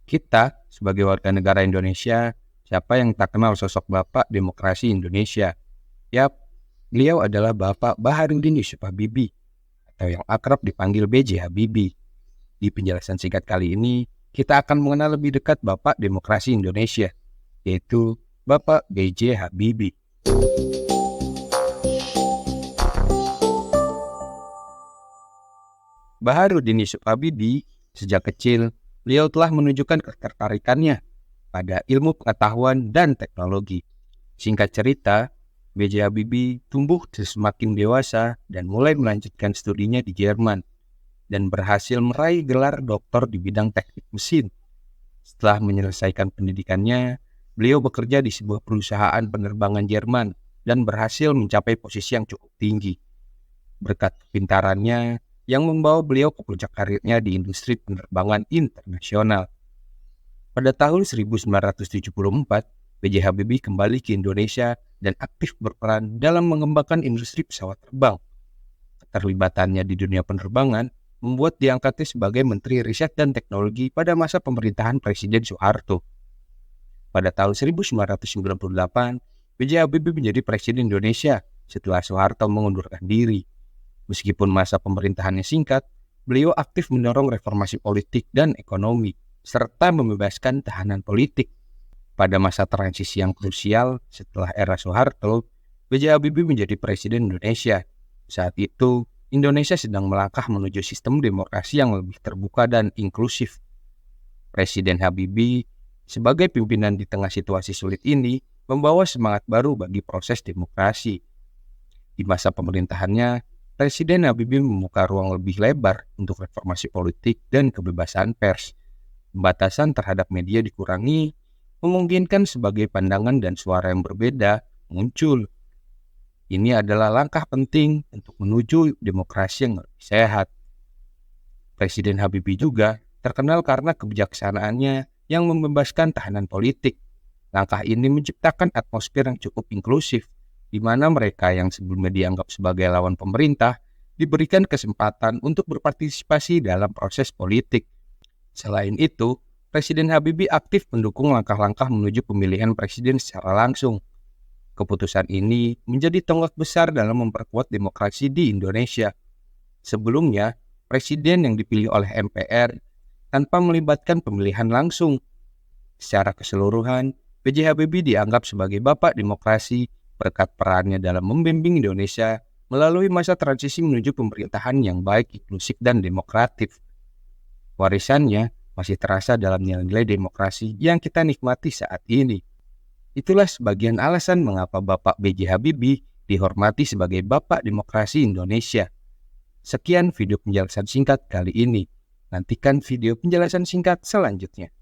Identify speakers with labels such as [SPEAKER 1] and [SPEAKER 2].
[SPEAKER 1] Kita, sebagai warga negara Indonesia, siapa yang tak kenal sosok Bapak Demokrasi Indonesia? Yap, beliau adalah Bapak Baharudin Yusuf Habibie, atau yang akrab dipanggil B.J. Habibie. Di penjelasan singkat kali ini, kita akan mengenal lebih dekat Bapak Demokrasi Indonesia, yaitu Bapak B.J. Habibie. Baharudin Yusuf Habibie, sejak kecil, beliau telah menunjukkan ketertarikannya pada ilmu pengetahuan dan teknologi. Singkat cerita, B.J. Habibie tumbuh semakin dewasa dan mulai melanjutkan studinya di Jerman dan berhasil meraih gelar doktor di bidang teknik mesin. Setelah menyelesaikan pendidikannya, beliau bekerja di sebuah perusahaan penerbangan Jerman dan berhasil mencapai posisi yang cukup tinggi. Berkat kepintarannya yang membawa beliau ke puncak karirnya di industri penerbangan internasional. Pada tahun 1974, B.J. Habibie kembali ke Indonesia dan aktif berperan dalam mengembangkan industri pesawat terbang. Keterlibatannya di dunia penerbangan membuat diangkatnya sebagai Menteri Riset dan Teknologi pada masa pemerintahan Presiden Soeharto. Pada tahun 1998, B.J. Habibie menjadi Presiden Indonesia setelah Soeharto mengundurkan diri. Meskipun masa pemerintahannya singkat, beliau aktif mendorong reformasi politik dan ekonomi, serta membebaskan tahanan politik. Pada masa transisi yang krusial setelah era Soeharto, B.J. Habibie menjadi Presiden Indonesia. Saat itu, Indonesia sedang melangkah menuju sistem demokrasi yang lebih terbuka dan inklusif. Presiden Habibie, sebagai pimpinan di tengah situasi sulit ini, membawa semangat baru bagi proses demokrasi. Di masa pemerintahannya, Presiden Habibie membuka ruang lebih lebar untuk reformasi politik dan kebebasan pers. Pembatasan terhadap media dikurangi, memungkinkan sebagai pandangan dan suara yang berbeda muncul. Ini adalah langkah penting untuk menuju demokrasi yang lebih sehat. Presiden Habibie juga terkenal karena kebijaksanaannya yang membebaskan tahanan politik. Langkah ini menciptakan atmosfer yang cukup inklusif, di mana mereka yang sebelumnya dianggap sebagai lawan pemerintah diberikan kesempatan untuk berpartisipasi dalam proses politik. Selain itu, Presiden Habibie aktif mendukung langkah-langkah menuju pemilihan presiden secara langsung. Keputusan ini menjadi tonggak besar dalam memperkuat demokrasi di Indonesia. Sebelumnya, presiden yang dipilih oleh MPR tanpa melibatkan pemilihan langsung. Secara keseluruhan, B.J. Habibie dianggap sebagai bapak demokrasi berkat perannya dalam membimbing Indonesia melalui masa transisi menuju pemerintahan yang baik, inklusif, dan demokratif. Warisannya masih terasa dalam nilai-nilai demokrasi yang kita nikmati saat ini. Itulah sebagian alasan mengapa Bapak B.J. Habibie dihormati sebagai Bapak Demokrasi Indonesia. Sekian video penjelasan singkat kali ini. Nantikan video penjelasan singkat selanjutnya.